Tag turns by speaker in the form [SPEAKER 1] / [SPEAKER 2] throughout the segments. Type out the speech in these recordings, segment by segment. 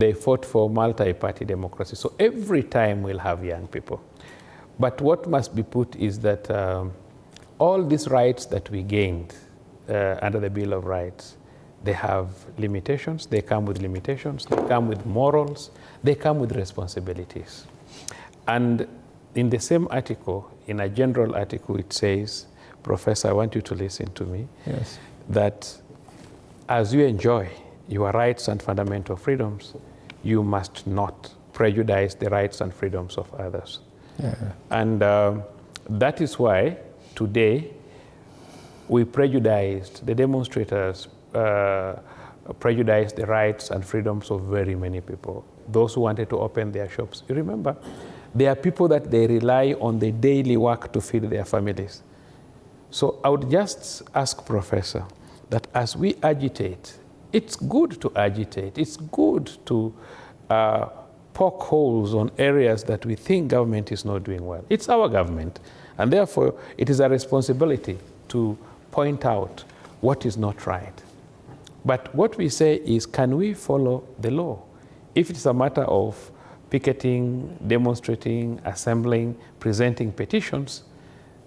[SPEAKER 1] They fought for multi-party democracy. So every time we'll have young people. But what must be put is that all these rights that we gained under the Bill of Rights, they have limitations. They come with limitations. They come with morals. They come with responsibilities. And in the same article, in a general article, it says, Professor, I want you to listen to me,
[SPEAKER 2] yes,
[SPEAKER 1] that as you enjoy your rights and fundamental freedoms, you must not prejudice the rights and freedoms of others.
[SPEAKER 2] yeah.
[SPEAKER 1] And that is why today we prejudiced, the demonstrators prejudiced the rights and freedoms of very many people. Those who wanted to open their shops. You remember, there are people that they rely on the daily work to feed their families. So I would just ask Professor that as we agitate, it's good to agitate. It's good to poke holes on areas that we think government is not doing well. It's our government, and therefore it is our responsibility to point out what is not right. But what we say is, can we follow the law? If it's a matter of picketing, demonstrating, assembling, presenting petitions,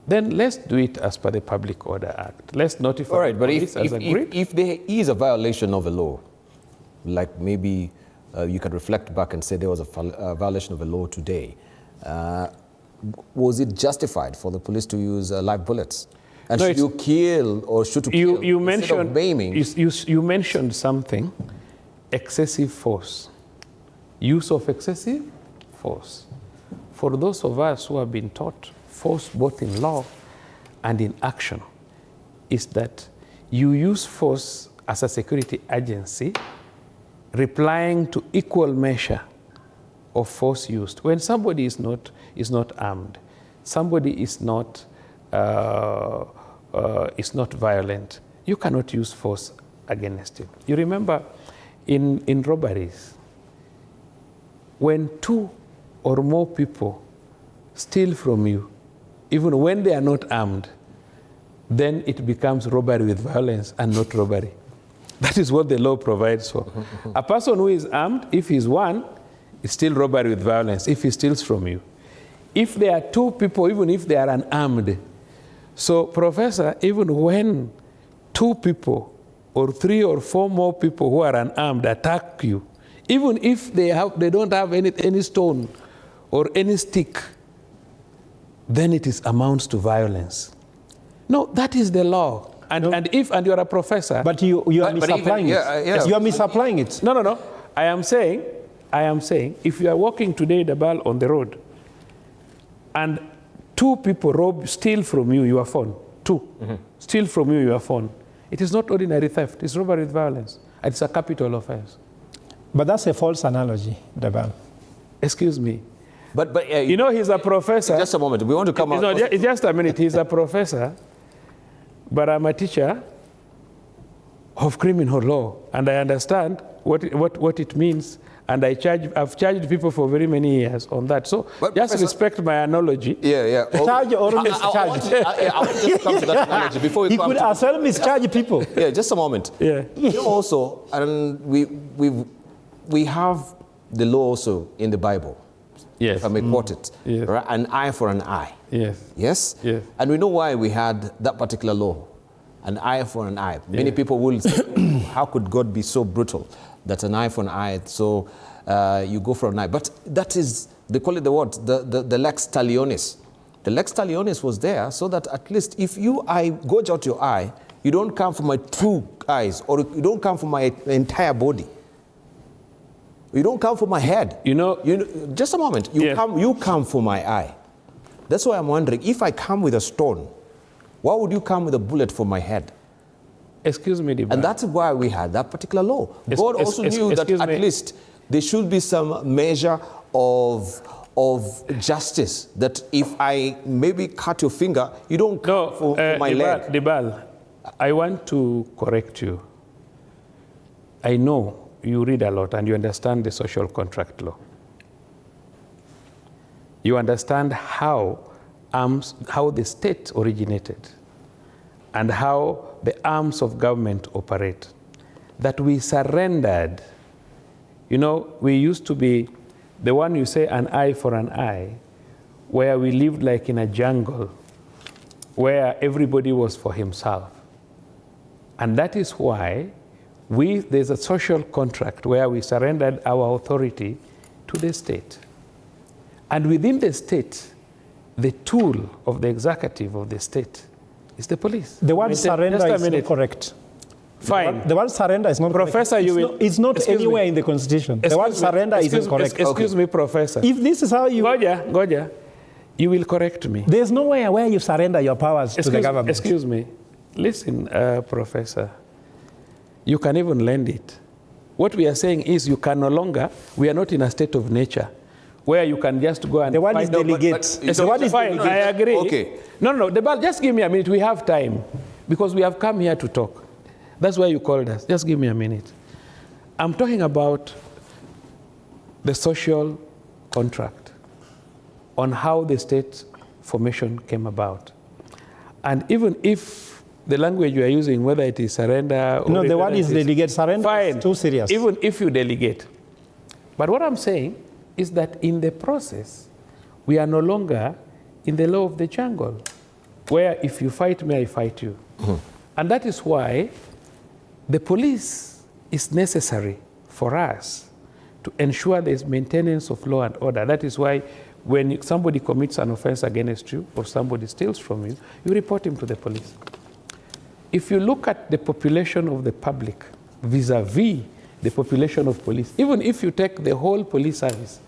[SPEAKER 1] then let's do it as per the Public Order Act. Let's notify.
[SPEAKER 3] All right, but
[SPEAKER 1] if
[SPEAKER 3] there is a violation of a law, like maybe you can reflect back and say there was a violation of a law today, was it justified for the police to use live bullets? And no, should you kill or should you kill
[SPEAKER 1] you
[SPEAKER 3] instead
[SPEAKER 1] mentioned,
[SPEAKER 3] of maiming?
[SPEAKER 1] You mentioned something, excessive force. Use of excessive force. For those of us who have been taught force both in law and in action, is that you use force as a security agency, replying to equal measure of force used. When somebody is not armed, somebody is not violent, you cannot use force against him. You remember in robberies, when 2 or more people steal from you, even when they are not armed, then it becomes robbery with violence and not robbery. That is what the law provides for. A person who is armed, if he's one, it's still robbery with violence if he steals from you. If there are 2 people, even if they are unarmed. So, Professor, even when 2 people or 3 or 4 more people who are unarmed attack you, even if they don't have any stone or any stick, then it amounts to violence. No, that is the law. And you're a professor.
[SPEAKER 2] But you are misapplying it. You are misapplying it.
[SPEAKER 1] No. I am saying, if you are walking today, Dabal, on the road, and 2 people steal from you your phone, 2 steal from you your phone, it is not ordinary theft, it's robbery with violence. It's a capital offense.
[SPEAKER 2] But that's a false analogy, Dabal.
[SPEAKER 1] Excuse me.
[SPEAKER 3] But
[SPEAKER 1] you know, he's a professor.
[SPEAKER 3] Just a moment, we want to come out.
[SPEAKER 1] No, just a minute. He's a professor, but I'm a teacher of criminal law, and I understand what it means, and I've charged people for very many years on that. So but just respect my analogy.
[SPEAKER 3] Yeah.
[SPEAKER 2] Charge or mischarge.
[SPEAKER 3] I want to just come to that analogy before we come to...
[SPEAKER 2] He could as well mischarge people.
[SPEAKER 3] Yeah, just a moment.
[SPEAKER 1] Yeah.
[SPEAKER 3] You know, also, and we have the law also in the Bible.
[SPEAKER 1] Yes.
[SPEAKER 3] If I may quote it.
[SPEAKER 1] Yes.
[SPEAKER 3] Right? An eye for an eye.
[SPEAKER 1] Yes.
[SPEAKER 3] Yes?
[SPEAKER 1] Yes.
[SPEAKER 3] And we know why we had that particular law. An eye for an eye. Many people will say, how could God be so brutal? That's an eye for an eye. So you go for an eye. But that is, they call it the what? The lex talionis. The lex talionis was there so that at least if I gouge out your eye, you don't come for my 2 eyes, or you don't come for my entire body. You don't come for my head. You know, just a moment. You come for my eye. That's why I'm wondering, if I come with a stone, why would you come with a bullet for my head?
[SPEAKER 1] Excuse me, Dibba.
[SPEAKER 3] And that's why we had that particular law. God also knew that at least there should be some measure of justice, that if I maybe cut your finger, you don't come for my leg.
[SPEAKER 1] Dibal, I want to correct you. I know you read a lot and you understand the social contract law. You understand how the state originated and how the arms of government operate. That we surrendered, You know, we used to be the one you say an eye for an eye, where we lived like in a jungle, where everybody was for himself. And that is why there's a social contract where we surrendered our authority to the state. And within the state, the tool of the executive of the state is the police.
[SPEAKER 2] The word surrender is not correct.
[SPEAKER 1] Fine.
[SPEAKER 2] The word surrender is not
[SPEAKER 1] Professor,
[SPEAKER 2] correct. It's not anywhere in the Constitution. The word surrender is incorrect.
[SPEAKER 1] Excuse me, Professor.
[SPEAKER 2] If this is how you...
[SPEAKER 1] Goja, you will correct me.
[SPEAKER 2] There's nowhere where you surrender your powers to the government.
[SPEAKER 1] Excuse me. Listen, Professor. You can even lend it. What we are saying is you can no longer, we are not in a state of nature where you can just go and...
[SPEAKER 2] The word is delegate.
[SPEAKER 1] The word is fine. I agree. Okay. No, just give me a minute. We have time because we have come here to talk. That's why you called us. Just give me a minute. I'm talking about the social contract on how the state formation came about. And even if the language you are using, whether it is surrender or...
[SPEAKER 2] No, the word is delegate. Surrender
[SPEAKER 1] fine.
[SPEAKER 2] Is too serious.
[SPEAKER 1] Even if you delegate. But what I'm saying is that in the process, we are no longer in the law of the jungle, where if you fight me, I fight you. Mm-hmm. And that is why the police is necessary for us to ensure there's maintenance of law and order. That is why when somebody commits an offense against you or somebody steals from you, you report him to the police. If you look at the population of the public vis-a-vis the population of police, even if you take the whole police service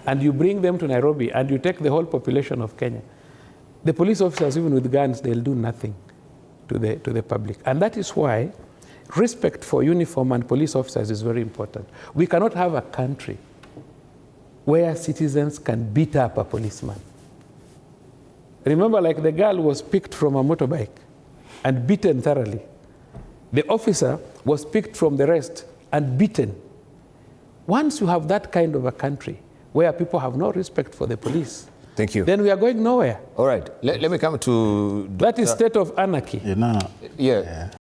[SPEAKER 1] and you bring them to Nairobi and you take the whole population of Kenya, the police officers, even with guns, they'll do nothing to the public. And that is why respect for uniform and police officers is very important. We cannot have a country where citizens can beat up a policeman. Remember, like the girl was picked from a motorbike and beaten thoroughly. The officer was picked from the rest and beaten. Once you have that kind of a country where people have no respect for the police,
[SPEAKER 3] thank you.
[SPEAKER 1] Then we are going nowhere.
[SPEAKER 3] All right. Let me come to...
[SPEAKER 1] That is state of anarchy.
[SPEAKER 3] Yeah.